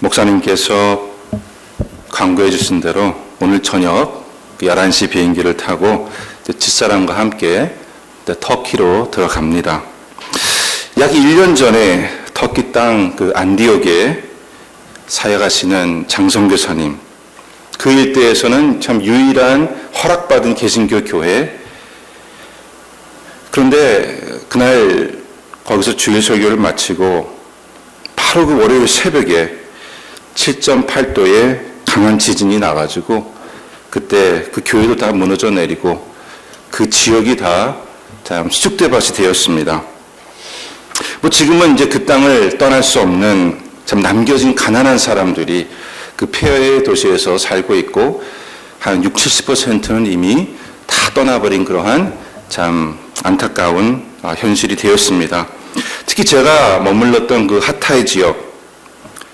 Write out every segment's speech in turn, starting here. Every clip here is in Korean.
목사님께서 강구해 주신 대로 오늘 저녁 11시 비행기를 타고 집사람과 함께 터키로 들어갑니다. 약 1년 전에 터키 땅 안디옥에 사역하시는 장성교사님, 그 일대에서는 참 유일한 허락받은 개신교 교회. 그런데 그날 거기서 주일 설교를 마치고 바로 그 월요일 새벽에 7.8도의 강한 지진이 나가지고 그때 그 교회도 다 무너져 내리고 그 지역이 다 참 쑥대밭이 되었습니다. 지금은 이제 그 땅을 떠날 수 없는 참 남겨진 가난한 사람들이 그 폐허의 도시에서 살고 있고 한 60~70%는 이미 다 떠나버린 그러한 참 안타까운 현실이 되었습니다. 특히 제가 머물렀던 그 하타이 지역,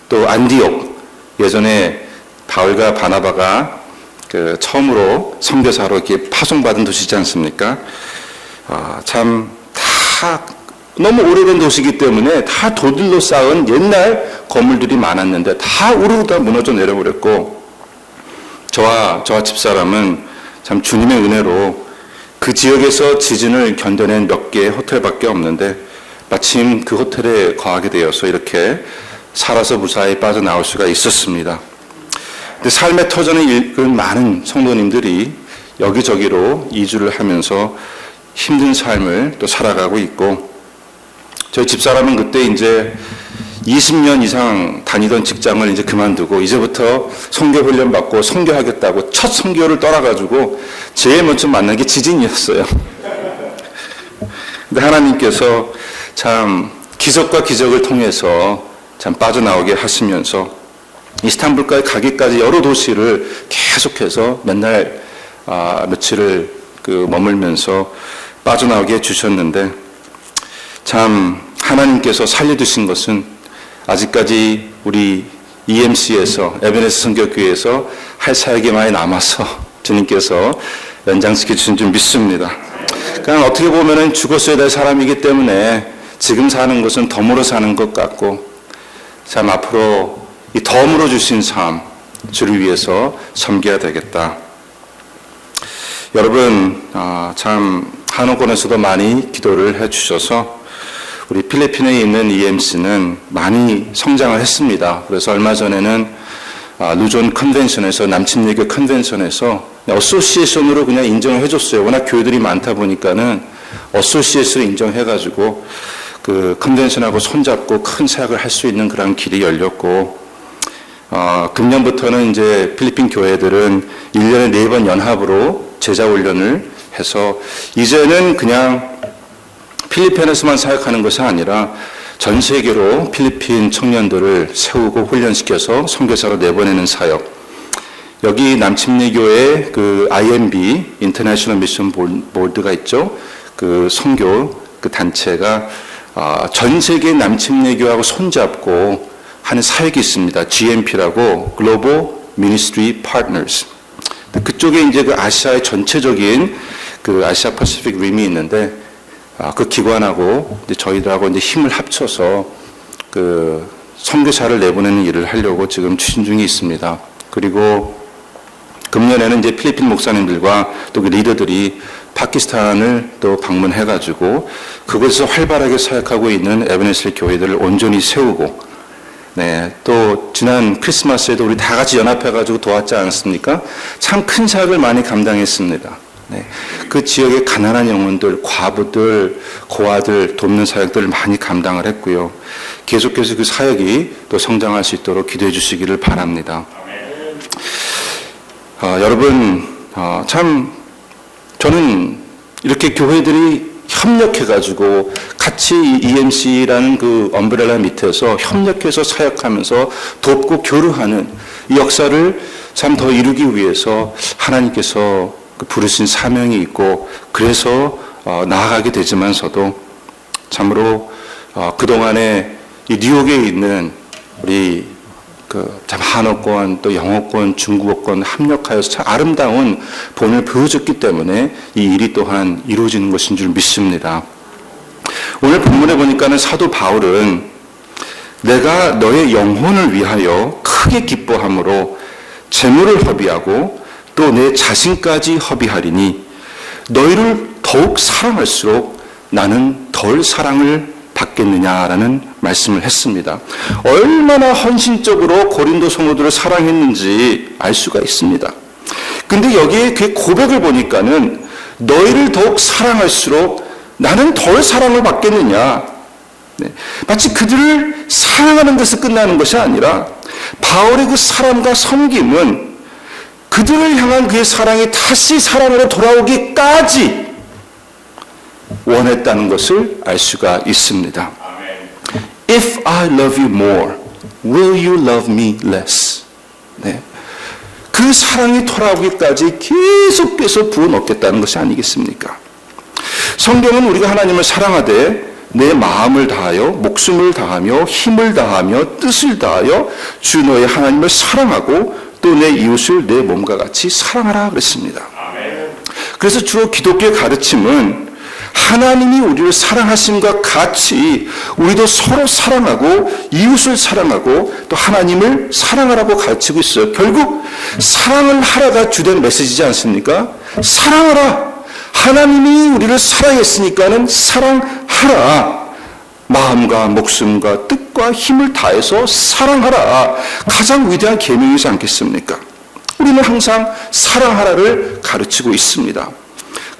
또 안디옥, 예전에 바울과 바나바가 처음으로 선교사로 이렇게 파송받은 도시지 않습니까? 참 다 너무 오래된 도시이기 때문에 다 돌들로 쌓은 옛날 건물들이 많았는데 다 우르르 다 무너져 내려버렸고, 저와 집사람은 참 주님의 은혜로 그 지역에서 지진을 견뎌낸 몇 개의 호텔밖에 없는데 마침 그 호텔에 거하게 되어서 이렇게 살아서 무사히 빠져나올 수가 있었습니다. 근데 삶의 터전에 이끈 많은 성도님들이 여기저기로 이주를 하면서 힘든 삶을 또 살아가고 있고, 저희 집사람은 그때 이제 20년 이상 다니던 직장을 이제 그만두고 이제부터 선교 훈련 받고 선교하겠다고 첫 선교를 떠나가지고 제일 먼저 만난 게 지진이었어요. 근데 하나님께서 참 기적과 기적을 통해서 참 빠져나오게 하시면서 이스탄불까지 가기까지 여러 도시를 계속해서 맨날 며칠을 머물면서 빠져나오게 해주셨는데, 참 하나님께서 살려주신 것은 아직까지 우리 EMC에서 에베네스 선교교회에서 할 사역이 많이 남아서 주님께서 연장시켜 주신 줄 믿습니다. 그냥 어떻게 보면은 죽었어야 될 사람이기 때문에 지금 사는 것은 덤으로 사는 것 같고, 참 앞으로 이 덤으로 주신 삶, 주를 위해서 섬겨야 되겠다. 여러분, 참 한옥권에서도 많이 기도를 해주셔서 우리 필리핀에 있는 EMC는 많이 성장을 했습니다. 그래서 얼마 전에는 루존 컨벤션에서, 남침예교 컨벤션에서 어소시에이션으로 그냥 인정을 해줬어요. 워낙 교회들이 많다 보니까는 어소시에이션을 인정해가지고 그 컨벤션하고 손잡고 큰 사역을 할 수 있는 그런 길이 열렸고, 금년부터는 이제 필리핀 교회들은 1년에 4번 연합으로 제자훈련을 해서 이제는 그냥 필리핀에서만 사역하는 것이 아니라 전 세계로 필리핀 청년들을 세우고 훈련시켜서 선교사로 내보내는 사역. 여기 남침례교회 그 IMB 인터내셔널 미션 보드가 있죠. 그 선교 그 단체가 전 세계 남침례교하고 손잡고 하는 사역이 있습니다. GMP라고 글로벌 미니스트리 파트너스. 그쪽에 이제 그 아시아의 전체적인 그 아시아 퍼시픽 림이 있는데 그 기관하고 이제 저희들하고 이제 힘을 합쳐서 그 선교사를 내보내는 일을 하려고 지금 추진 중에 있습니다. 그리고 금년에는 이제 필리핀 목사님들과 또 그 리더들이 파키스탄을 또 방문해가지고 그곳에서 활발하게 사역하고 있는 에베네스 교회들을 온전히 세우고, 네, 또 지난 크리스마스에도 우리 다 같이 연합해가지고 도왔지 않았습니까? 참 큰 사역을 많이 감당했습니다. 네, 그 지역의 가난한 영혼들, 과부들, 고아들 돕는 사역들을 많이 감당을 했고요. 계속해서 그 사역이 또 성장할 수 있도록 기도해 주시기를 바랍니다. 여러분, 참 저는 이렇게 교회들이 협력해가지고 같이 EMC라는 그 엄브렐라 밑에서 협력해서 사역하면서 돕고 교류하는 이 역사를 참 더 이루기 위해서 하나님께서 부르신 사명이 있고, 그래서 나아가게 되지만서도 참으로 그동안에 이 뉴욕에 있는 우리 참 한어권 또 영어권 중국어권 합력하여서 참 아름다운 본을 보여줬기 때문에 이 일이 또한 이루어지는 것인 줄 믿습니다. 오늘 본문에 보니까는 사도 바울은 내가 너의 영혼을 위하여 크게 기뻐함으로 재물을 허비하고 또 내 자신까지 허비하리니 너희를 더욱 사랑할수록 나는 덜 사랑을 받겠느냐라는 말씀을 했습니다. 얼마나 헌신적으로 고린도 성도들을 사랑했는지 알 수가 있습니다. 근데 여기에 그 고백을 보니까는 너희를 더욱 사랑할수록 나는 덜 사랑을 받겠느냐. 네. 마치 그들을 사랑하는 데서 끝나는 것이 아니라 바울의 그 사랑과 섬김은 그들을 향한 그의 사랑이 다시 사랑으로 돌아오기까지 원했다는 것을 알 수가 있습니다. If I love you more, will you love me less? 네. 그 사랑이 돌아오기까지 계속해서 부어넣겠다는 것이 아니겠습니까? 성경은 우리가 하나님을 사랑하되 내 마음을 다하여 목숨을 다하며 힘을 다하며 뜻을 다하여 주 너의 하나님을 사랑하고 또 내 이웃을 내 몸과 같이 사랑하라 그랬습니다. 그래서 주로 기독교의 가르침은 하나님이 우리를 사랑하심과 같이 우리도 서로 사랑하고 이웃을 사랑하고 또 하나님을 사랑하라고 가르치고 있어요. 결국 사랑을 하라가 주된 메시지지 않습니까? 사랑하라. 하나님이 우리를 사랑했으니까는 사랑하라. 마음과 목숨과 뜻과 힘을 다해서 사랑하라. 가장 위대한 계명이지 않겠습니까? 우리는 항상 사랑하라를 가르치고 있습니다.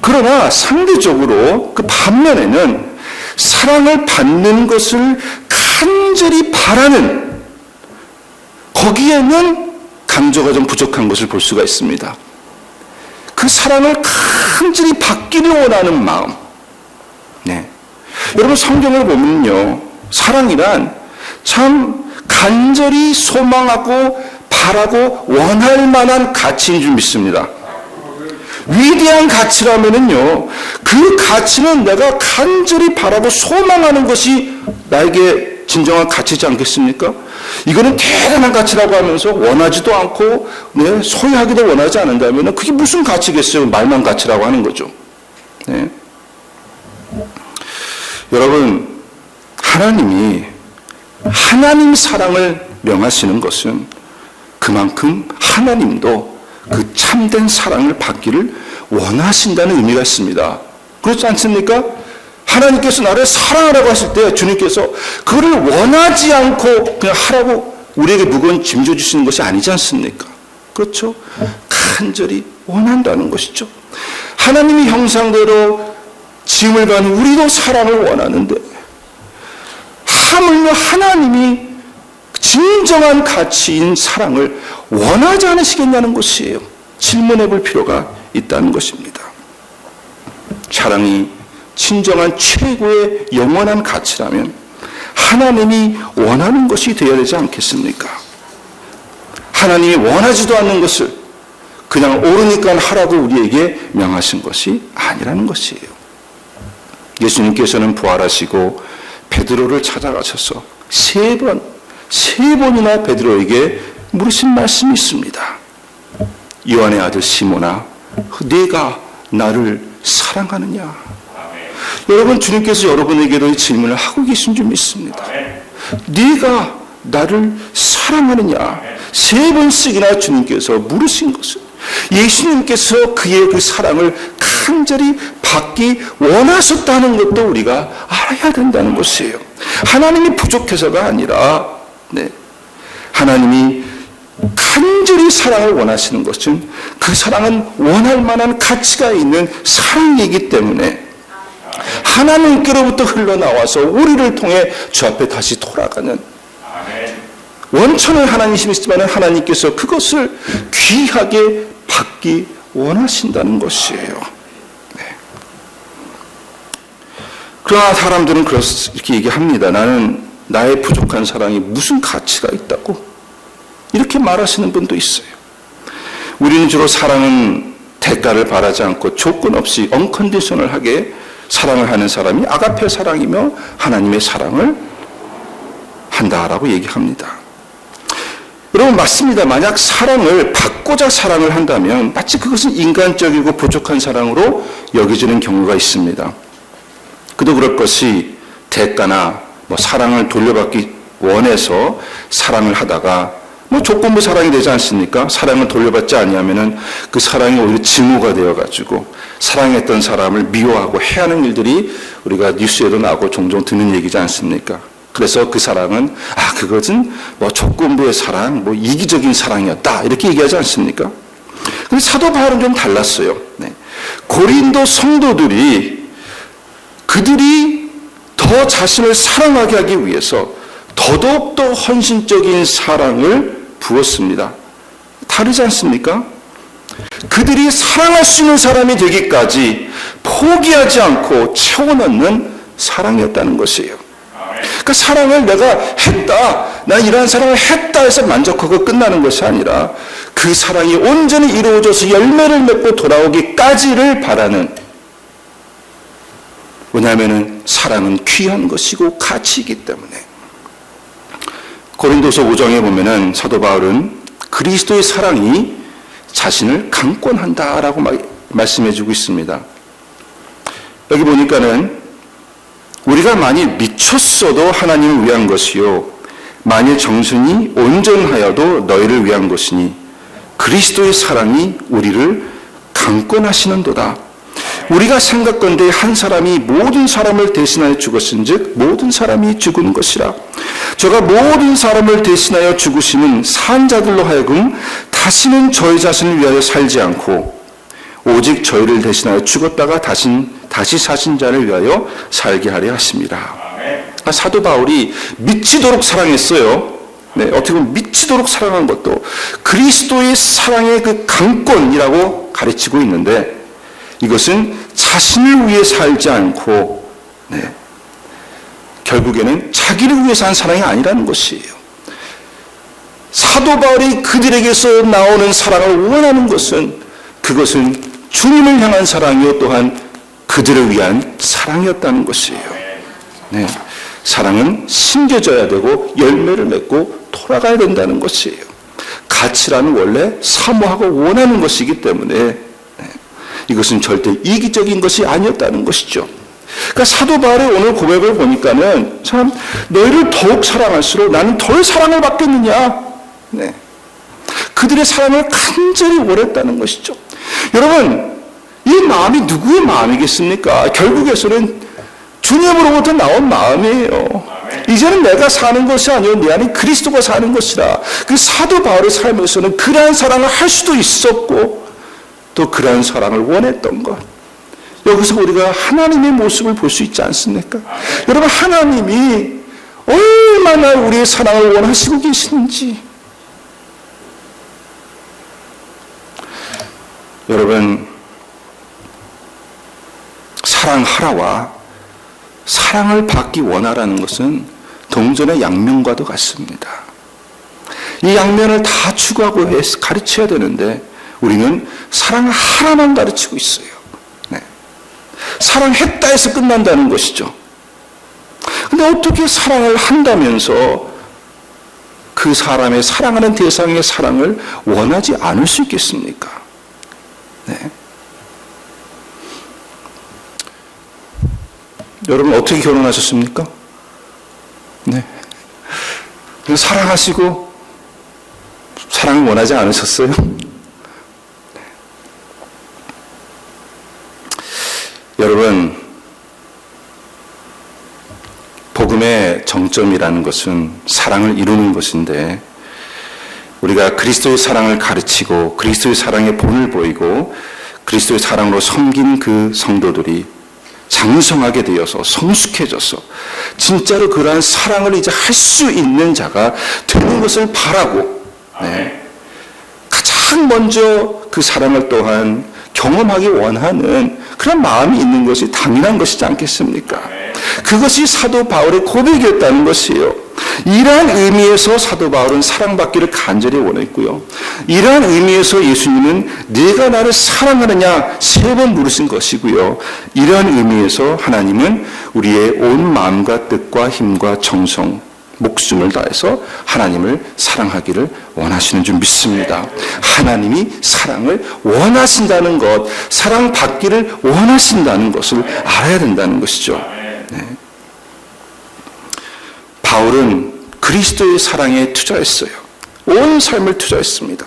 그러나 상대적으로 그 반면에는 사랑을 받는 것을 간절히 바라는 거기에는 강조가 좀 부족한 것을 볼 수가 있습니다. 그 사랑을 간절히 받기를 원하는 마음. 네. 여러분 성경을 보면요. 사랑이란 참 간절히 소망하고 바라고 원할 만한 가치인 줄 믿습니다. 위대한 가치라면은요, 그 가치는 내가 간절히 바라고 소망하는 것이 나에게 진정한 가치지 않겠습니까? 이거는 대단한 가치라고 하면서 원하지도 않고 네, 소유하기도 원하지 않는다면 그게 무슨 가치겠어요? 말만 가치라고 하는 거죠. 네. 여러분, 하나님이 하나님 사랑을 명하시는 것은 그만큼 하나님도 그 참된 사랑을 받기를 원하신다는 의미가 있습니다. 그렇지 않습니까? 하나님께서 나를 사랑하라고 하실 때 주님께서 그를 원하지 않고 그냥 하라고 우리에게 무거운 짐 져주시는 것이 아니지 않습니까? 그렇죠? 간절히 원한다는 것이죠. 하나님의 형상대로 지음을 받는 우리도 사랑을 원하는데 하물며 하나님이 진정한 가치인 사랑을 원하지 않으시겠냐는 것이에요. 질문해 볼 필요가 있다는 것입니다. 사랑이 진정한 최고의 영원한 가치라면 하나님이 원하는 것이 되어야 되지 않겠습니까? 하나님이 원하지도 않는 것을 그냥 옳으니까 하라고 우리에게 명하신 것이 아니라는 것이에요. 예수님께서는 부활하시고 베드로를 찾아가셔서 세 번이나 베드로에게 물으신 말씀이 있습니다. 요한의 아들 시몬아, 네가 나를 사랑하느냐? 아멘. 여러분, 주님께서 여러분에게도 이 질문을 하고 계신 줄 믿습니다. 아멘. 네가 나를 사랑하느냐? 아멘. 세 번씩이나 주님께서 물으신 것은 예수님께서 그의 그 사랑을 간절히 받기 원하셨다는 것도 우리가 알아야 된다는 것이에요. 하나님이 부족해서가 아니라 하나님이 간절히 사랑을 원하시는 것은 그 사랑은 원할 만한 가치가 있는 사랑이기 때문에 하나님께로부터 흘러나와서 우리를 통해 주 앞에 다시 돌아가는 원천은 하나님이시지만 하나님께서 그것을 귀하게 받기 원하신다는 것이에요. 네. 그러나 사람들은 이렇게 얘기합니다. 나는 나의 부족한 사랑이 무슨 가치가 있다고? 이렇게 말하시는 분도 있어요. 우리는 주로 사랑은 대가를 바라지 않고 조건 없이 언컨디셔널하게 사랑을 하는 사람이 아가페 사랑이며 하나님의 사랑을 한다라고 얘기합니다. 여러분, 맞습니다. 만약 사랑을 받고자 사랑을 한다면 마치 그것은 인간적이고 부족한 사랑으로 여겨지는 경우가 있습니다. 그도 그럴 것이 대가나 사랑을 돌려받기 원해서 사랑을 하다가 조건부 사랑이 되지 않습니까? 사랑을 돌려받지 아니하면은 그 사랑이 오히려 증오가 되어가지고 사랑했던 사람을 미워하고 해하는 일들이 우리가 뉴스에도 나오고 종종 듣는 얘기지 않습니까? 그래서 그 사랑은 그것은 조건부의 사랑, 이기적인 사랑이었다 이렇게 얘기하지 않습니까? 근데 사도 바울은 좀 달랐어요. 네. 고린도 성도들이 그들이 더 자신을 사랑하게 하기 위해서 더더욱더 헌신적인 사랑을 부었습니다. 다르지 않습니까? 그들이 사랑할 수 있는 사람이 되기까지 포기하지 않고 채워넣는 사랑이었다는 것이에요. 그러니까 사랑을 내가 했다, 난 이러한 사랑을 했다 해서 만족하고 끝나는 것이 아니라 그 사랑이 온전히 이루어져서 열매를 맺고 돌아오기까지를 바라는, 왜냐하면 사랑은 귀한 것이고 가치이기 때문에. 고린도서 5장에 보면은 사도 바울은 그리스도의 사랑이 자신을 강권한다라고 말씀해주고 있습니다. 여기 보니까는 우리가 만일 미쳤어도 하나님을 위한 것이요 만일 정신이 온전하여도 너희를 위한 것이니 그리스도의 사랑이 우리를 강권하시는도다. 우리가 생각건대 한 사람이 모든 사람을 대신하여 죽었은즉 모든 사람이 죽은 것이라. 저가 모든 사람을 대신하여 죽으시는 산 자들로 하여금 다시는 저희 자신을 위하여 살지 않고 오직 저희를 대신하여 죽었다가 다시 사신 자를 위하여 살게 하려 하십니다. 사도 바울이 미치도록 사랑했어요. 네, 어떻게 보면 미치도록 사랑한 것도 그리스도의 사랑의 그 강권이라고 가르치고 있는데, 이것은 자신을 위해 살지 않고 결국에는 자기를 위해 산 사랑이 아니라는 것이에요. 사도 바울이 그들에게서 나오는 사랑을 원하는 것은 그것은 주님을 향한 사랑이요 또한 그들을 위한 사랑이었다는 것이에요. 네, 사랑은 심겨져야 되고 열매를 맺고 돌아가야 된다는 것이에요. 가치라는 원래 사모하고 원하는 것이기 때문에 이것은 절대 이기적인 것이 아니었다는 것이죠. 그러니까 사도 바울의 오늘 고백을 보니까는 참 너희를 더욱 사랑할수록 나는 덜 사랑을 받겠느냐. 네. 그들의 사랑을 간절히 원했다는 것이죠. 여러분, 이 마음이 누구의 마음이겠습니까? 결국에서는 주님으로부터 나온 마음이에요. 이제는 내가 사는 것이 아니요 내 안에 그리스도가 사는 것이라. 그 사도 바울의 삶에서는 그러한 사랑을 할 수도 있었고 또 그러한 사랑을 원했던 것. 여기서 우리가 하나님의 모습을 볼 수 있지 않습니까? 여러분, 하나님이 얼마나 우리의 사랑을 원하시고 계시는지. 여러분, 사랑하라와 사랑을 받기 원하라는 것은 동전의 양면과도 같습니다. 이 양면을 다 추구하고 가르쳐야 되는데 우리는 사랑하라만 가르치고 있어요. 네. 사랑했다 해서 끝난다는 것이죠. 근데 어떻게 사랑을 한다면서 그 사람의 사랑하는 대상의 사랑을 원하지 않을 수 있겠습니까? 네. 여러분 어떻게 결혼하셨습니까? 네. 사랑하시고 사랑을 원하지 않으셨어요? 여러분, 복음의 정점이라는 것은 사랑을 이루는 것인데 우리가 그리스도의 사랑을 가르치고 그리스도의 사랑의 본을 보이고 그리스도의 사랑으로 섬긴 그 성도들이 장성하게 되어서 성숙해져서 진짜로 그러한 사랑을 이제 할 수 있는 자가 되는 것을 바라고 가장 먼저 그 사랑을 또한 경험하기 원하는 그런 마음이 있는 것이 당연한 것이지 않겠습니까? 그것이 사도 바울의 고백이었다는 것이에요. 이러한 의미에서 사도 바울은 사랑받기를 간절히 원했고요. 이러한 의미에서 예수님은 네가 나를 사랑하느냐 3번 물으신 것이고요. 이러한 의미에서 하나님은 우리의 온 마음과 뜻과 힘과 정성, 목숨을 다해서 하나님을 사랑하기를 원하시는 줄 믿습니다. 하나님이 사랑을 원하신다는 것, 사랑받기를 원하신다는 것을 알아야 된다는 것이죠. 네. 바울은 그리스도의 사랑에 투자했어요. 온 삶을 투자했습니다.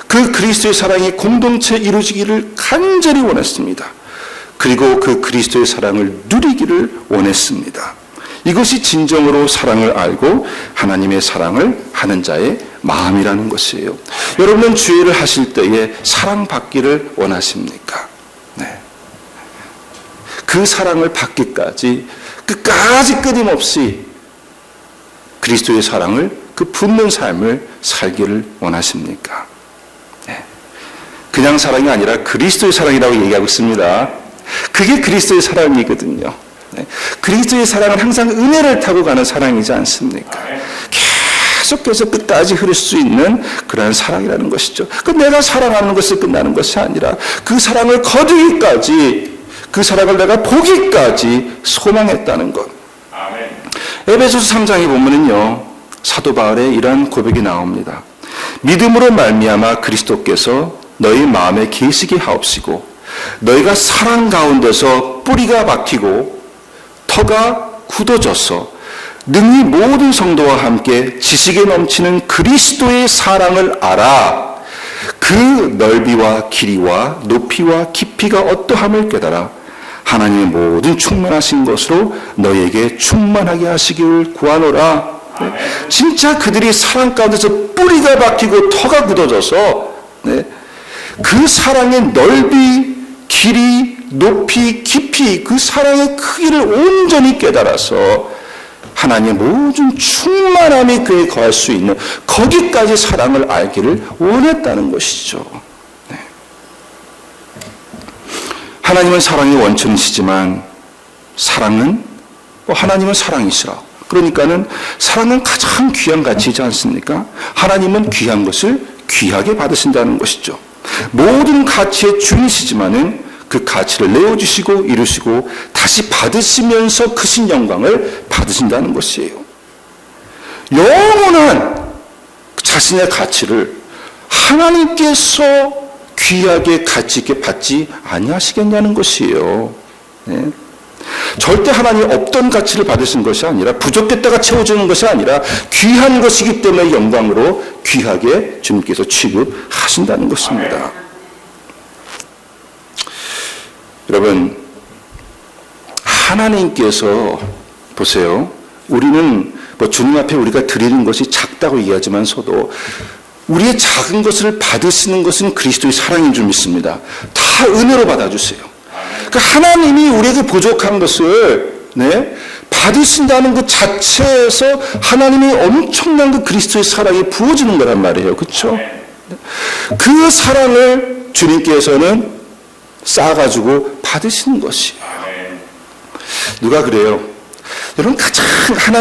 그 그리스도의 사랑이 공동체 이루어지기를 간절히 원했습니다. 그리고 그 그리스도의 사랑을 누리기를 원했습니다. 이것이 진정으로 사랑을 알고 하나님의 사랑을 하는 자의 마음이라는 것이에요. 여러분은 주일을 하실 때에 사랑받기를 원하십니까? 네. 그 사랑을 받기까지 끝까지 끊임없이 그리스도의 사랑을 그 붙는 삶을 살기를 원하십니까? 네. 그냥 사랑이 아니라 그리스도의 사랑이라고 얘기하고 있습니다. 그게 그리스도의 사랑이거든요. 네. 그리스도의 사랑은 항상 은혜를 타고 가는 사랑이지 않습니까? 계속해서 끝까지 흐를 수 있는 그러한 사랑이라는 것이죠. 그 내가 사랑하는 것이 끝나는 것이 아니라 그 사랑을 거두기까지, 그 사랑을 내가 보기까지 소망했다는 것. 에베소서 3장에 보면은요, 사도 바울의 이러한 고백이 나옵니다. 믿음으로 말미암아 그리스도께서 너희 마음에 계시게 하옵시고 너희가 사랑 가운데서 뿌리가 박히고 터가 굳어져서 능히 모든 성도와 함께 지식에 넘치는 그리스도의 사랑을 알아 그 넓이와 길이와 높이와 깊이가 어떠함을 깨달아 하나님의 모든 충만하신 것으로 너희에게 충만하게 하시기를 구하노라. 네. 진짜 그들이 사랑 가운데서 뿌리가 박히고 터가 굳어져서 네. 그 사랑의 넓이, 길이, 높이, 깊이 그 사랑의 크기를 온전히 깨달아서 하나님의 모든 충만함이 그에 거할 수 있는 거기까지 사랑을 알기를 원했다는 것이죠. 네. 하나님은 사랑의 원천이시지만 사랑은 하나님은 사랑이시라. 그러니까는 사랑은 가장 귀한 가치이지 않습니까? 하나님은 귀한 것을 귀하게 받으신다는 것이죠. 모든 가치의 주인이시지만은 그 가치를 내어주시고 이루시고 다시 받으시면서 크신 영광을 받으신다는 것이에요. 영원한 자신의 가치를 하나님께서 귀하게 가치 있게 받지 아니하시겠냐는 것이에요. 네. 절대 하나님 없던 가치를 받으신 것이 아니라 부족했다가 채워주는 것이 아니라 귀한 것이기 때문에 영광으로 귀하게 주님께서 취급하신다는 것입니다. 여러분, 하나님께서 보세요. 우리는 주님 앞에 우리가 드리는 것이 작다고 얘기하지만서도 우리의 작은 것을 받으시는 것은 그리스도의 사랑인 줄 믿습니다. 다 은혜로 받아주세요. 그러니까 하나님이 우리에게 부족한 것을 받으신다는 그 자체에서 하나님이 엄청난 그 그리스도의 사랑이 부어지는 거란 말이에요. 그렇죠? 그 사랑을 주님께서는 쌓아가지고 받으시는 것이에요. 누가 그래요? 여러분, 가장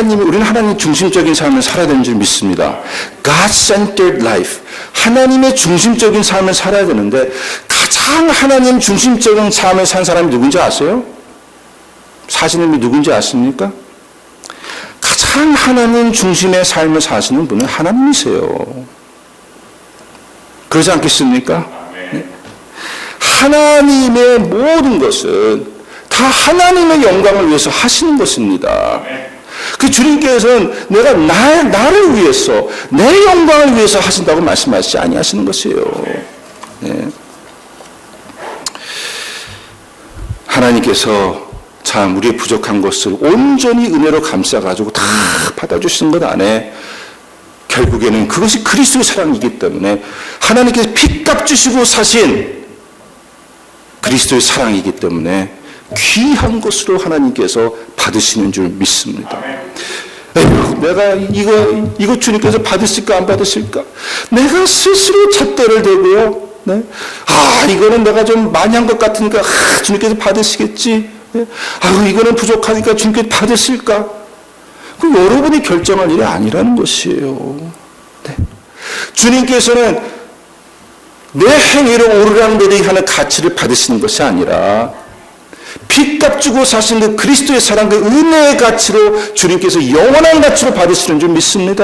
우리는 하나님 중심적인 삶을 살아야 되는 줄 믿습니다. God-centered life. 하나님의 중심적인 삶을 살아야 되는데 가장 하나님 중심적인 삶을 산 사람이 누군지 아세요? 사시는 분이 누군지 아십니까? 가장 하나님 중심의 삶을 사시는 분은 하나님이세요. 그러지 않겠습니까? 네? 하나님의 모든 것은 다 하나님의 영광을 위해서 하시는 것입니다. 그 주님께서는 내가 나를 위해서 내 영광을 위해서 하신다고 말씀하시지 아니하시는 것이에요. 네. 하나님께서 참 우리의 부족한 것을 온전히 은혜로 감싸가지고 다 받아주시는 것 안에 결국에는 그것이 그리스도의 사랑이기 때문에 하나님께서 핏값 주시고 사신 그리스도의 사랑이기 때문에 귀한 것으로 하나님께서 받으시는 줄 믿습니다. 에휴, 내가 이거 주님께서 받으실까 안 받으실까? 내가 스스로 잣대를 대고요. 네? 이거는 내가 좀 많이 한 것 같으니까 주님께서 받으시겠지. 네? 이거는 부족하니까 주님께서 받으실까? 그 여러분이 결정할 일이 아니라는 것이에요. 네. 주님께서는 내 행위로 오르락내리락 하는 가치를 받으시는 것이 아니라 핏값 주고 사신 그 그리스도의 사랑, 그 은혜의 가치로 주님께서 영원한 가치로 받으시는 줄 믿습니다.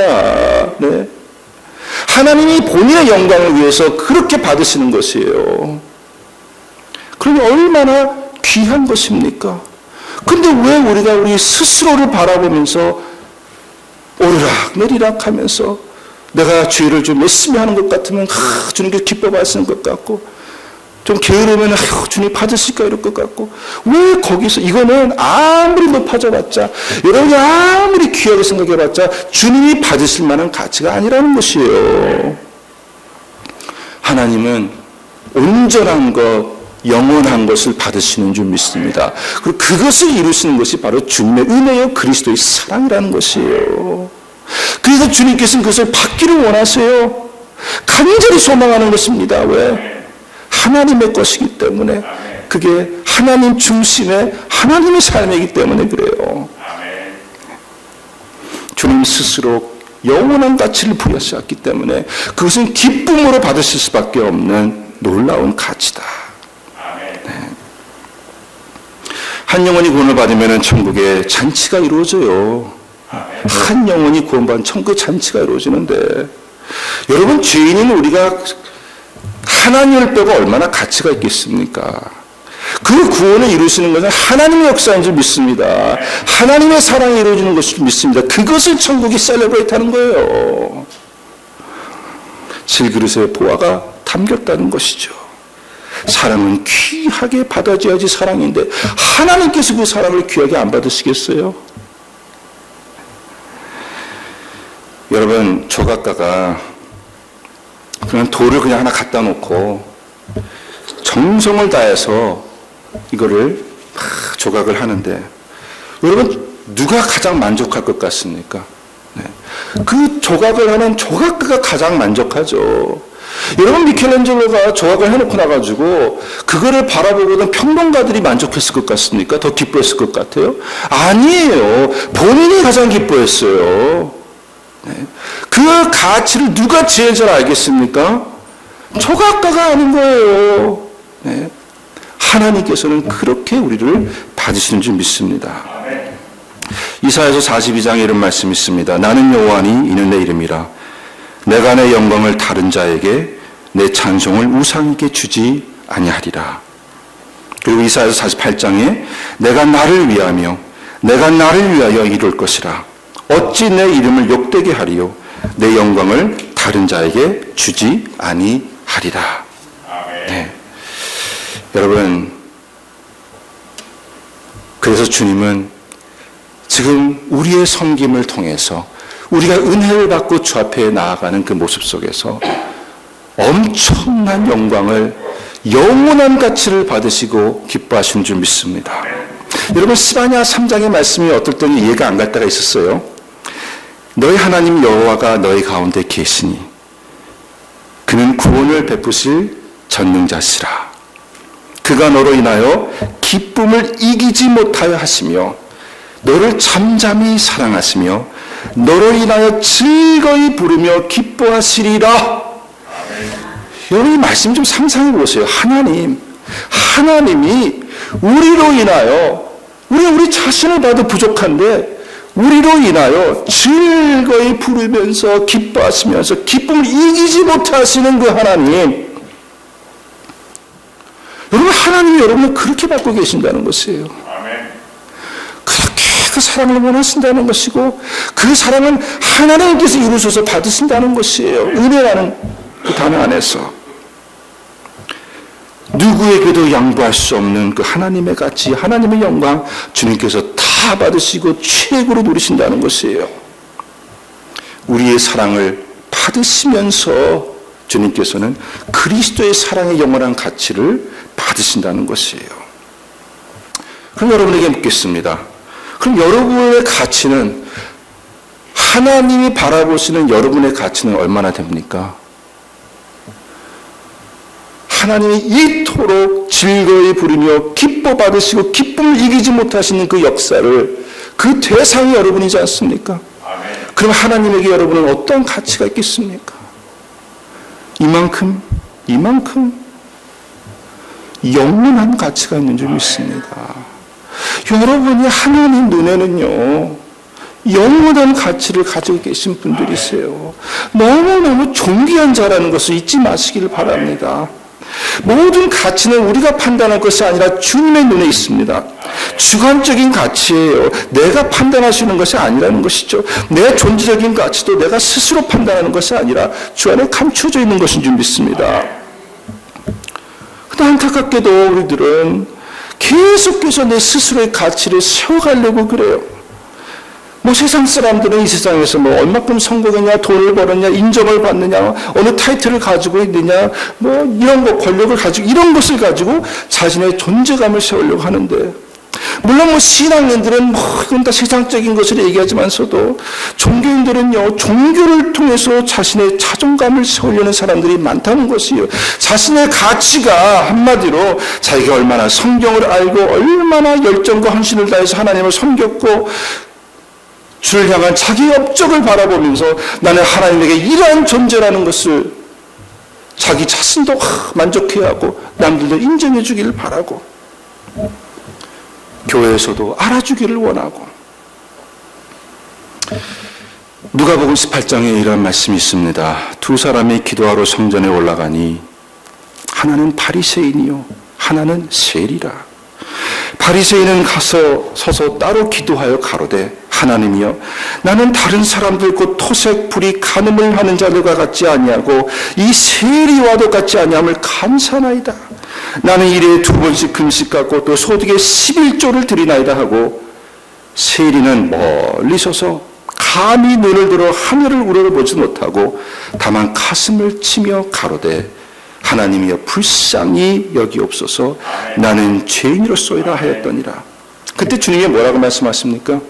네. 하나님이 본인의 영광을 위해서 그렇게 받으시는 것이에요. 그러면 얼마나 귀한 것입니까? 근데 왜 우리가 우리 스스로를 바라보면서 오르락내리락 하면서 내가 죄를 좀 열심히 하는 것 같으면 주님께서 기뻐 받으시는 것 같고, 좀 게으르면 주님 받으실까 이럴 것 같고, 왜 거기서 이거는 아무리 높아져봤자, 여러분이 아무리 귀하게 생각해봤자 주님이 받으실 만한 가치가 아니라는 것이에요. 하나님은 온전한 것, 영원한 것을 받으시는 줄 믿습니다. 그리고 그것을 이루시는 것이 바로 주님의 은혜요 그리스도의 사랑이라는 것이에요. 그래서 주님께서는 그것을 받기를 원하세요. 간절히 소망하는 것입니다. 왜? 하나님의 것이기 때문에, 그게 하나님 중심의 하나님의 삶이기 때문에 그래요. 주님 스스로 영원한 가치를 부여하셨기 때문에 그것은 기쁨으로 받으실 수밖에 없는 놀라운 가치다. 네. 한 영혼이 구원을 받으면 천국에 잔치가 이루어져요. 한 영혼이 구원받은 천국의 잔치가 이루어지는데, 여러분, 죄인인 우리가 하나님을 빼고 얼마나 가치가 있겠습니까? 그 구원을 이루시는 것은 하나님의 역사인 줄 믿습니다. 하나님의 사랑이 이루어지는 것을 믿습니다. 그것을 천국이 셀레브레이트 하는 거예요. 질그릇에 보화가 담겼다는 것이죠. 사랑은 귀하게 받아줘야지 사랑인데, 하나님께서 그 사랑을 귀하게 안 받으시겠어요? 여러분, 조각가가 그냥 돌을 그냥 하나 갖다 놓고 정성을 다해서 이거를 조각을 하는데, 여러분, 누가 가장 만족할 것 같습니까? 네. 그 조각을 하는 조각가가 가장 만족하죠. 여러분, 미켈란젤로가 조각을 해놓고 나가지고 그거를 바라보고는 평론가들이 만족했을 것 같습니까? 더 기뻐했을 것 같아요? 아니에요. 본인이 가장 기뻐했어요. 네. 그 가치를 누가 제일 잘 알겠습니까? 조각가가 아닌 거예요. 네. 하나님께서는 그렇게 우리를 받으시는 줄 믿습니다. 이사야서 42장에 이런 말씀이 있습니다. 나는 여호와니 이는 내 이름이라. 내가 내 영광을 다른 자에게, 내 찬송을 우상에게 주지 아니하리라. 그리고 이사야서 48장에 내가 나를 위하며 내가 나를 위하여 이룰 것이라. 어찌 내 이름을 욕되게 하리요, 내 영광을 다른 자에게 주지 아니하리라. 네. 여러분, 그래서 주님은 지금 우리의 섬김을 통해서 우리가 은혜를 받고 주 앞에 나아가는 그 모습 속에서 엄청난 영광을, 영원한 가치를 받으시고 기뻐하시는 줄 믿습니다. 여러분, 스바냐 3장의 말씀이 어떨 때는 이해가 안 갈 때가 있었어요. 너희 하나님 여호와가 너희 가운데 계시니 그는 구원을 베푸실 전능자시라. 그가 너로 인하여 기쁨을 이기지 못하여 하시며 너를 잠잠히 사랑하시며 너로 인하여 즐거이 부르며 기뻐하시리라. 여러분, 이 말씀 좀 상상해 보세요. 하나님이 우리로 인하여, 우리 자신을 봐도 부족한데 우리로 인하여 즐거이 부르면서 기뻐하시면서 기쁨을 이기지 못하시는 그 하나님, 여러분, 하나님이 여러분을 그렇게 받고 계신다는 것이에요. 그렇게 그 사랑을 원하신다는 것이고, 그 사랑은 하나님께서 이루셔서 받으신다는 것이에요. 은혜라는 그 단어 안에서 누구에게도 양보할 수 없는 그 하나님의 가치, 하나님의 영광, 주님께서 다 받으시고 최고로 누리신다는 것이에요. 우리의 사랑을 받으시면서 주님께서는 그리스도의 사랑의 영원한 가치를 받으신다는 것이에요. 그럼 여러분에게 묻겠습니다. 그럼 여러분의 가치는, 하나님이 바라보시는 여러분의 가치는 얼마나 됩니까? 하나님이 이토록 즐거이 부르며 기뻐 받으시고 기쁨을 이기지 못하시는 그 역사를, 그 대상이 여러분이지 않습니까? 그럼 하나님에게 여러분은 어떤 가치가 있겠습니까? 이만큼 영원한 가치가 있는 줄 믿습니다. 여러분이 하나님 눈에는요, 영원한 가치를 가지고 계신 분들이세요. 너무너무 존귀한 자라는 것을 잊지 마시기를 바랍니다. 모든 가치는 우리가 판단할 것이 아니라 주님의 눈에 있습니다. 주관적인 가치예요. 내가 판단할 수 있는 것이 아니라는 것이죠. 내 존재적인 가치도 내가 스스로 판단하는 것이 아니라 주 안에 감춰져 있는 것인 줄 믿습니다. 그런데 안타깝게도 우리들은 계속해서 내 스스로의 가치를 세워가려고 그래요. 세상 사람들은 이 세상에서 얼마큼 성공했냐, 돈을 벌었냐, 인정을 받느냐, 어느 타이틀을 가지고 있느냐, 이런 거, 권력을 가지고, 이런 것을 가지고 자신의 존재감을 세우려고 하는데, 물론 신앙인들은 이건 다 세상적인 것을 얘기하지만서도, 종교인들은요, 종교를 통해서 자신의 자존감을 세우려는 사람들이 많다는 것이에요. 자신의 가치가 한마디로 자기가 얼마나 성경을 알고, 얼마나 열정과 헌신을 다해서 하나님을 섬겼고, 주를 향한 자기 업적을 바라보면서 나는 하나님에게 이러한 존재라는 것을 자기 자신도 만족해야 하고 남들도 인정해 주기를 바라고 교회에서도 알아주기를 원하고. 누가복음 18장에 이런 말씀이 있습니다. 두 사람이 기도하러 성전에 올라가니 하나는 바리새인이요 하나는 세리라. 바리새인은 서서 따로 기도하여 가로되 하나님이여 나는 다른 사람들 곧 토색 불이 간음을 하는 자들과 같지 아니하고 이 세리와도 같지 아니함을 감사나이다. 나는 일에 2번씩 금식하고 또 소득의 11조를 드리나이다 하고 세리는 멀리 서서 감히 눈을 들어 하늘을 우러러보지 못하고 다만 가슴을 치며 가로되 하나님이여 불쌍히 여기옵소서 나는 죄인으로소이다 하였더니라. 그때 주님이 뭐라고 말씀하십니까?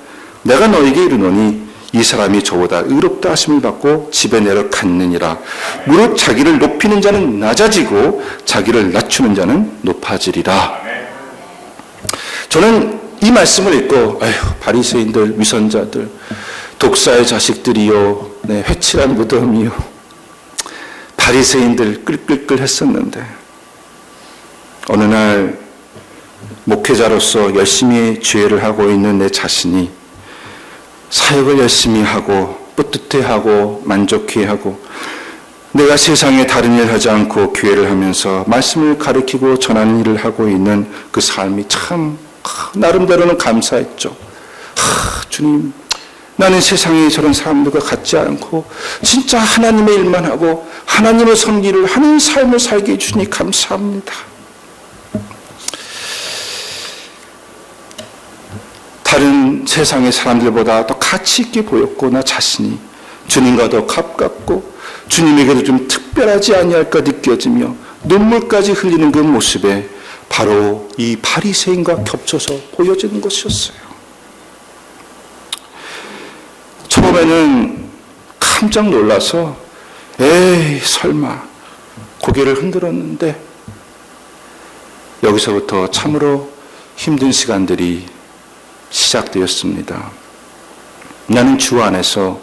내가 너에게 이르노니 이 사람이 저보다 의롭다 하심을 받고 집에 내려갔느니라. 무릇 자기를 높이는 자는 낮아지고 자기를 낮추는 자는 높아지리라. 저는 이 말씀을 읽고 바리새인들, 위선자들, 독사의 자식들이요, 회칠한 무덤이요, 바리새인들 끌끌끌 했었는데 어느 날 목회자로서 열심히 죄를 하고 있는 내 자신이 사역을 열심히 하고 뿌듯해하고 만족해하고 내가 세상에 다른 일 하지 않고 교회를 하면서 말씀을 가르치고 전하는 일을 하고 있는 그 삶이 참 나름대로는 감사했죠. 주님, 나는 세상에 저런 사람들과 같지 않고 진짜 하나님의 일만 하고 하나님의 섬기를 하는 삶을 살게 해주니 감사합니다. 다른 세상의 사람들보다 더 가치 있게 보였고 나 자신이 주님과 더 가깝고 주님에게도 좀 특별하지 아니할까 느껴지며 눈물까지 흘리는 그 모습에 바로 이 바리새인과 겹쳐서 보여지는 것이었어요. 처음에는 깜짝 놀라서 에이 설마 고개를 흔들었는데 여기서부터 참으로 힘든 시간들이 시작되었습니다. 나는 주 안에서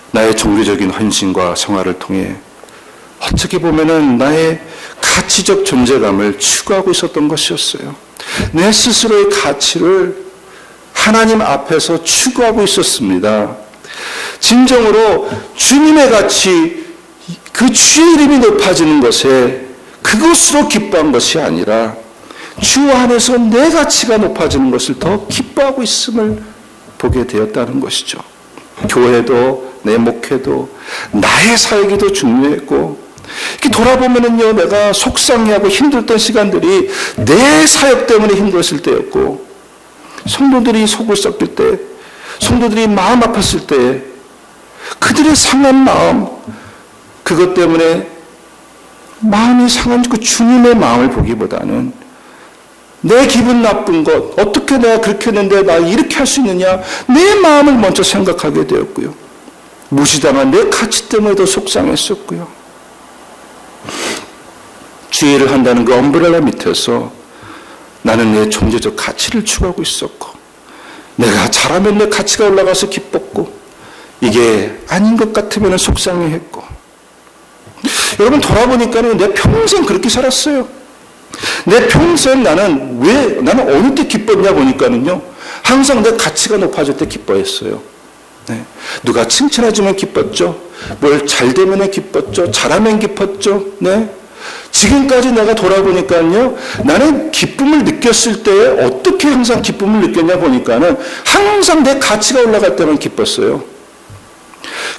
나의 종교적인 헌신과 생활을 통해 어떻게 보면은 나의 가치적 존재감을 추구하고 있었던 것이었어요. 내 스스로의 가치를 하나님 앞에서 추구하고 있었습니다. 진정으로 주님의 가치, 그 주의 이름이 높아지는 것에 그것으로 기뻐한 것이 아니라 주 안에서 내 가치가 높아지는 것을 더 기뻐하고 있음을 보게 되었다는 것이죠. 교회도 내 목회도 나의 사역이 더 중요했고 이렇게 돌아보면은요, 내가 속상해하고 힘들던 시간들이 내 사역 때문에 힘들었을 때였고 성도들이 속을 썩일 때, 성도들이 마음 아팠을 때 그들의 상한 마음, 그것 때문에 마음이 상한 그 주님의 마음을 보기보다는 내 기분 나쁜 것, 어떻게 내가 그렇게 했는데 나 이렇게 할 수 있느냐, 내 마음을 먼저 생각하게 되었고요. 무시당한 내 가치 때문에 더 속상했었고요. 주의를 한다는 그 엄브렐라 밑에서 나는 내 존재적 가치를 추구하고 있었고, 내가 잘하면 내 가치가 올라가서 기뻤고, 이게 아닌 것 같으면 속상해했고. 여러분 돌아보니까는 내 평생 그렇게 살았어요. 내 평생 나는 어느 때 기뻤냐 보니까는요, 항상 내 가치가 높아질 때 기뻐했어요. 네. 누가 칭찬해주면 기뻤죠. 뭘 잘 되면 기뻤죠. 잘하면 기뻤죠. 네. 지금까지 내가 돌아보니까요, 나는 기쁨을 느꼈을 때 어떻게 항상 기쁨을 느꼈냐 보니까는 항상 내 가치가 올라갈 때만 기뻤어요.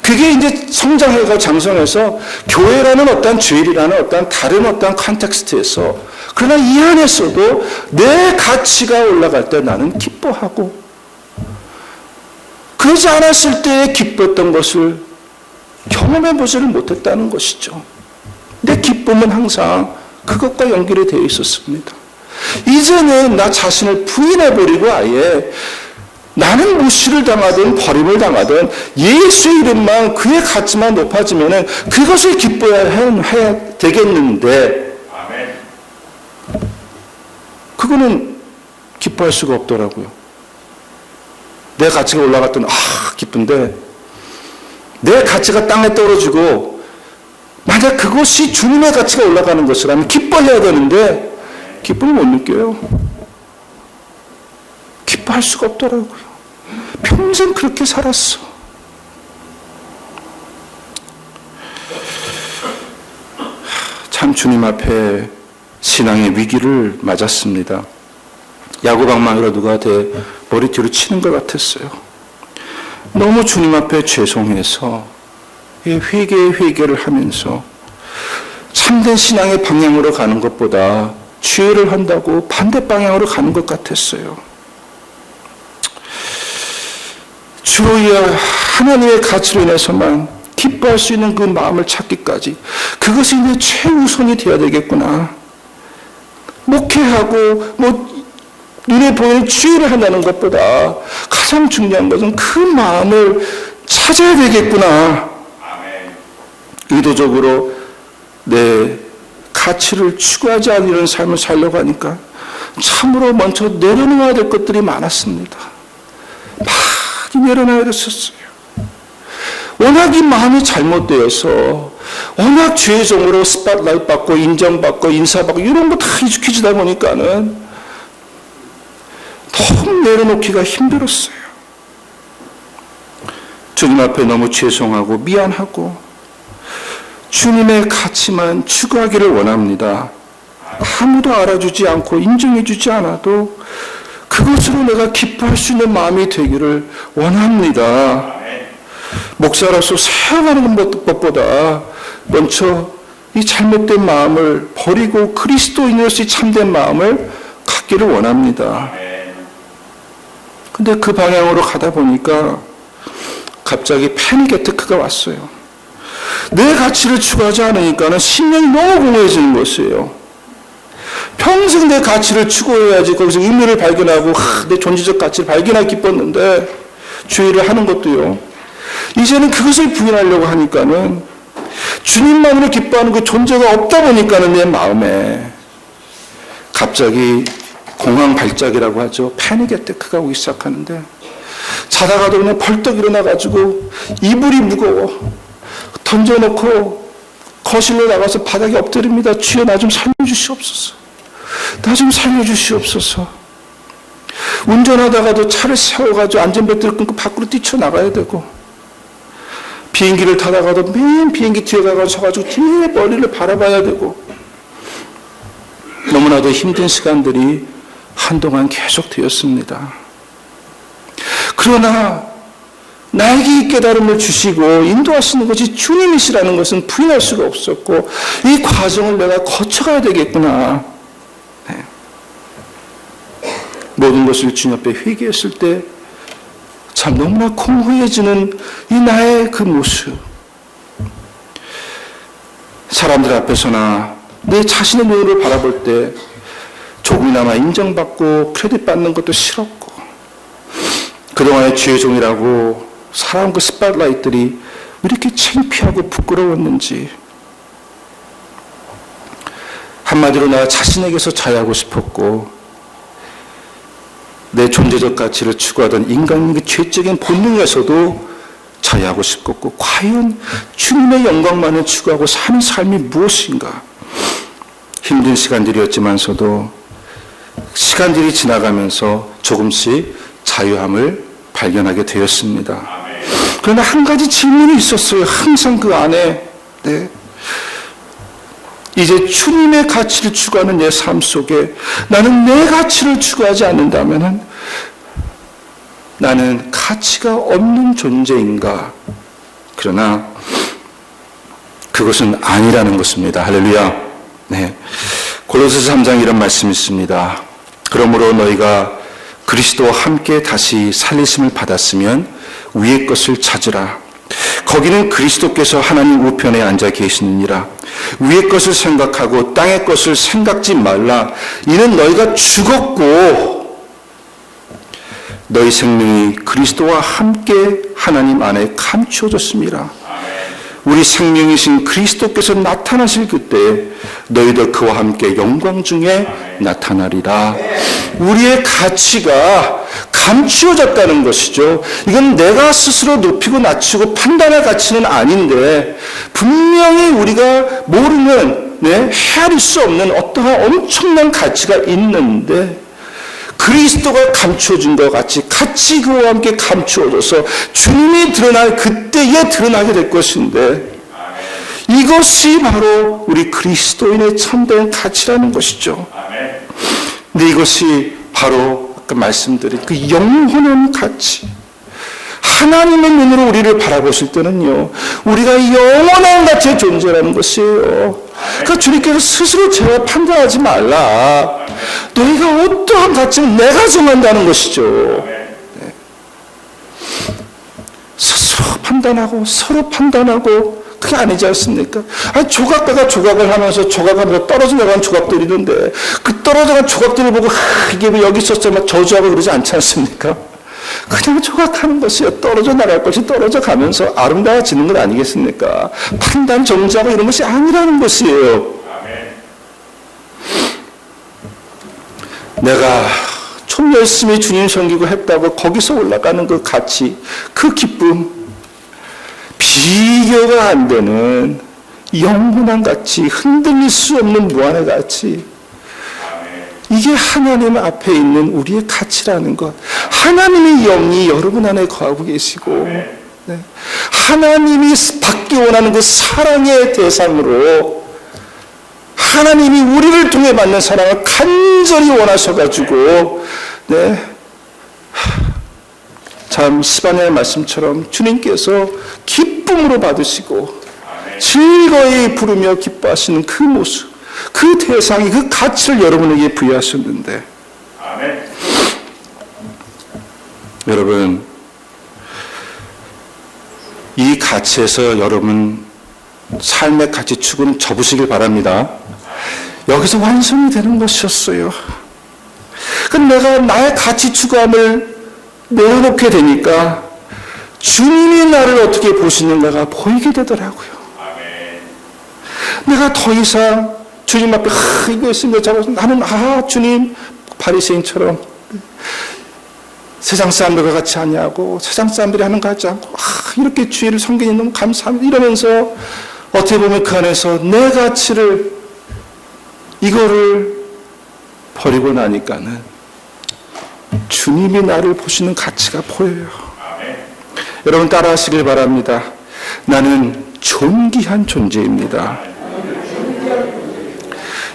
그게 이제 성장해가고 장성해서 교회라는 어떤 주일이라는 어떤 다른 어떤 컨텍스트에서, 그러나 이 안에서도 내 가치가 올라갈 때 나는 기뻐하고, 그러지 않았을 때 기뻤던 것을 경험해보지를 못했다는 것이죠. 내 기쁨은 항상 그것과 연결이 되어 있었습니다. 이제는 나 자신을 부인해버리고 아예 나는 무시를 당하든 버림을 당하든 예수 이름만, 그의 가치만 높아지면은 그것을 기뻐해야 되겠는데, 그거는 기뻐할 수가 없더라고요. 내 가치가 올라갔더니 기쁜데, 내 가치가 땅에 떨어지고 만약 그것이 주님의 가치가 올라가는 것이라면 기뻐해야 되는데 기쁨을 못 느껴요. 기뻐할 수가 없더라고요. 평생 그렇게 살았어. 참 주님 앞에 신앙의 위기를 맞았습니다. 야구방망이로 누가 내 머리뒤로 치는 것 같았어요. 너무 주님 앞에 죄송해서 회개를 하면서 참된 신앙의 방향으로 가는 것보다 죄를 한다고 반대 방향으로 가는 것 같았어요. 주로 이 하나님의 가치로 인해서만 기뻐할 수 있는 그 마음을 찾기까지, 그것이 이제 최우선이 되어야 되겠구나. 목회하고 눈에 보이는 주의를 한다는 것보다 가장 중요한 것은 그 마음을 찾아야 되겠구나. 의도적으로 내 가치를 추구하지 않는 삶을 살려고 하니까 참으로 먼저 내려놓아야 될 것들이 많았습니다. 많이 내려놔야 됐었어요. 워낙 이 마음이 잘못되어서, 워낙 죄의 종으로 스팟라이트 받고 인정받고 인사받고 이런 거 다 익숙해지다 보니까는 너무 내려놓기가 힘들었어요. 주님 앞에 너무 죄송하고 미안하고 주님의 가치만 추구하기를 원합니다. 아무도 알아주지 않고 인정해주지 않아도 그것으로 내가 기뻐할 수 있는 마음이 되기를 원합니다. 목사로서 사역하는 것보다 먼저 이 잘못된 마음을 버리고 그리스도인으로서의 참된 마음을 갖기를 원합니다. 근데 그 방향으로 가다 보니까 갑자기 패닉 애태크가 왔어요. 내 가치를 추구하지 않으니까는 심령이 너무 공허해지는 것이에요. 평생 내 가치를 추구해야지 거기서 의미를 발견하고 내 존재적 가치를 발견하기 기뻤는데, 주의를 하는 것도요, 이제는 그것을 부인하려고 하니까는 주님만으로 기뻐하는 그 존재가 없다 보니까는 내 마음에 갑자기 공황 발작이라고 하죠. 패닉 애태크가 오기 시작하는데, 자다가도 그냥 벌떡 일어나가지고 이불이 무거워 던져놓고 거실로 나가서 바닥에 엎드립니다. 주여 나 좀 살려주시옵소서. 나 좀 살려주시옵소서. 운전하다가도 차를 세워가지고 안전벨트를 끊고 밖으로 뛰쳐나가야 되고, 비행기를 타다가도 맨 비행기 뒤에 서가지고 뒤에 머리를 바라봐야 되고, 너무나도 힘든 시간들이 한동안 계속 되었습니다. 그러나 나에게 이 깨달음을 주시고 인도하시는 것이 주님이시라는 것은 부인할 수가 없었고, 이 과정을 내가 거쳐가야 되겠구나. 네. 모든 것을 주님 앞에 회개했을 때 참 너무나 공허해지는 이 나의 그 모습, 사람들 앞에서나 내 자신의 눈으로 바라볼 때 조금이나마 인정받고 크레딧 받는 것도 싫었고, 그동안의 주의 종이라고 살아온 그 스팟라이트들이 왜 이렇게 창피하고 부끄러웠는지, 한마디로 나 자신에게서 자유하고 싶었고, 내 존재적 가치를 추구하던 인간의 그 죄적인 본능에서도 자유하고 싶었고, 과연 주님의 영광만을 추구하고 사는 삶이 무엇인가. 힘든 시간들이었지만서도 시간들이 지나가면서 조금씩 자유함을 발견하게 되었습니다. 그러나 한 가지 질문이 있었어요. 항상 그 안에. 네. 이제 주님의 가치를 추구하는 내 삶 속에 나는 내 가치를 추구하지 않는다면 나는 가치가 없는 존재인가? 그러나 그것은 아니라는 것입니다. 할렐루야. 네. 골로새서 3장 이런 말씀이 있습니다. 그러므로 너희가 그리스도와 함께 다시 살리심을 받았으면 위의 것을 찾으라. 거기는 그리스도께서 하나님 우편에 앉아 계시느니라. 위의 것을 생각하고 땅의 것을 생각지 말라. 이는 너희가 죽었고 너희 생명이 그리스도와 함께 하나님 안에 감추어졌습니다. 우리 생명이신 그리스도께서 나타나실 그때 너희도 그와 함께 영광 중에 나타나리라. 우리의 가치가 감추어졌다는 것이죠. 이건 내가 스스로 높이고 낮추고 판단할 가치는 아닌데 분명히 우리가 모르는 헤아릴 수 없는 어떠한 엄청난 가치가 있는데 그리스도가 감추어진 것 같이 같이 그와 함께 감추어져서 주님이 드러날 그때에 드러나게 될 것인데 이것이 바로 우리 그리스도인의 참된 가치라는 것이죠. 근데 이것이 바로 아까 말씀드린 그 영원한 가치, 하나님의 눈으로 우리를 바라보실 때는요, 우리가 영원한 가치의 존재라는 것이에요. 그러니까 주님께서 스스로 제가 판단하지 말라. 너희가 어떠한 가치는 내가 정한다는 것이죠. 네. 스스로 판단하고 서로 판단하고 그게 아니지 않습니까? 아니, 조각가가 조각을 하면서 조각하면서 떨어져 나가는 조각들이 있는데 그 떨어져 나간 조각들을 보고 이게 왜 여기 있었지만 저주하고 그러지 않지 않습니까? 그냥 조각하는 것이요. 떨어져 나갈 것이 떨어져 가면서 아름다워지는 건 아니겠습니까? 판단 정지하고 이런 것이 아니라는 것이에요. 내가 좀 열심히 주님 섬기고 했다고 거기서 올라가는 그 가치, 그 기쁨, 비교가 안 되는 영원한 가치, 흔들릴 수 없는 무한의 가치, 이게 하나님 앞에 있는 우리의 가치라는 것. 하나님의 영이 여러분 안에 거하고 계시고 하나님이 받기 원하는 그 사랑의 대상으로 하나님이 우리를 통해 받는 사랑을 간절히 원하셔가지고 참 스바냐의 말씀처럼 주님께서 기쁨으로 받으시고 즐거이 부르며 기뻐하시는 그 모습, 그 대상이, 그 가치를 여러분에게 부여하셨는데 여러분 이 가치에서 여러분 삶의 가치 축은 접으시길 바랍니다. 여기서 완성이 되는 것이었어요. 그럼 내가 나의 가치 추구함을 내려놓게 되니까 주님이 나를 어떻게 보시는가가 보이게 되더라고요. 내가 더 이상 주님 앞에 이거 있습니다. 나는 주님 바리새인처럼 세상 사람들과 같이 하냐고 세상 사람들이 하는 것 같지 않고 이렇게 주의를 섬기니 너무 감사합니다 이러면서 어떻게 보면 그 안에서 내 가치를 이거를 버리고 나니까는 주님이 나를 보시는 가치가 보여요. 여러분 따라하시길 바랍니다. 나는 존귀한 존재입니다.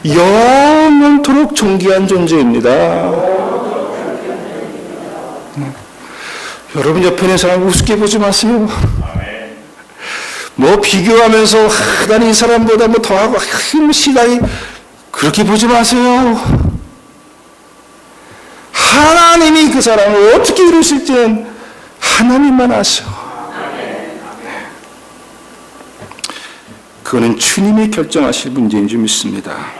영원토록 존귀한 존재입니다. 여러분 옆에 있는 사람 우습게 보지 마세요. 뭐 비교하면서 나는 이 사람보다 뭐 더하고 시간이 그렇게 보지 마세요. 하나님이 그 사람을 어떻게 이루실지는 하나님만 아셔. 그거는 주님이 결정하실 문제인 줄 믿습니다.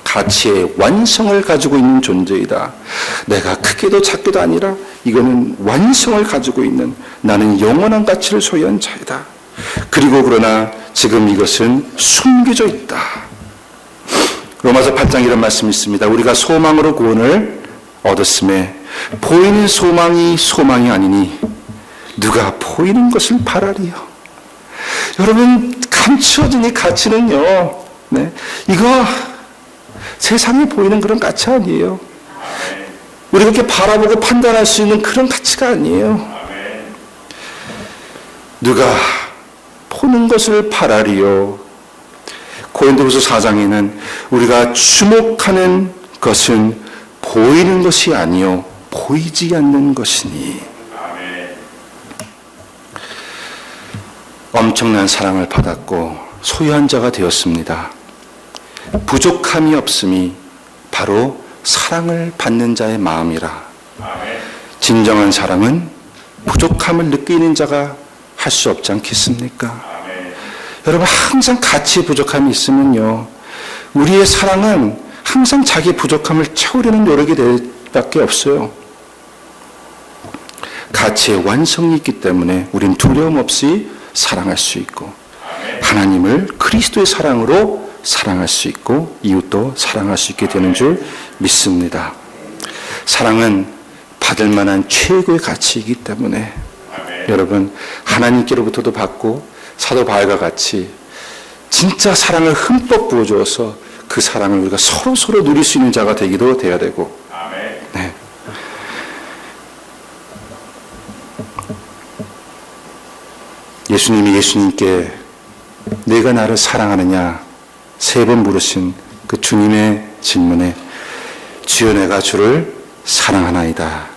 가치의 완성을 가지고 있는 존재이다. 내가 크게도 작게도 아니라 이거는 완성을 가지고 있는 나는 영원한 가치를 소유한 자이다. 그리고 그러나 지금 이것은 숨겨져 있다. 로마서 8장 이런 말씀이 있습니다. 우리가 소망으로 구원을 얻었음에 보이는 소망이 소망이 아니니 누가 보이는 것을 바라리요. 여러분 감추어진 이 가치는요, 이거 세상에 보이는 그런 가치 아니에요. 우리가 그렇게 바라보고 판단할 수 있는 그런 가치가 아니에요. 누가 보는 것을 바라리요. 고린도후서 4장에는 우리가 주목하는 것은 보이는 것이 아니요 보이지 않는 것이니. 엄청난 사랑을 받았고 소유한 자가 되었습니다. 부족함이 없음이 바로 사랑을 받는 자의 마음이라. 진정한 사랑은 부족함을 느끼는 자가 할 수 없지 않겠습니까? 여러분, 항상 가치의 부족함이 있으면요, 우리의 사랑은 항상 자기 부족함을 채우려는 노력이 될 밖에 없어요. 가치의 완성이 있기 때문에 우린 두려움 없이 사랑할 수 있고, 하나님을 그리스도의 사랑으로 사랑할 수 있고 이웃도 사랑할 수 있게 되는 줄 믿습니다. 사랑은 받을 만한 최고의 가치이기 때문에 여러분, 하나님께로부터도 받고 사도 바울과 같이 진짜 사랑을 흠뻑 부어주어서 그 사랑을 우리가 서로 누릴 수 있는 자가 되기도 돼야 되고. 네. 예수님께 내가 나를 사랑하느냐 3번 물으신 그 주님의 질문에 주여 내가 주를 사랑하나이다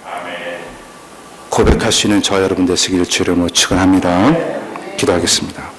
고백할 수 있는 저 여러분 되시기를 주로 축원합니다. 기도하겠습니다.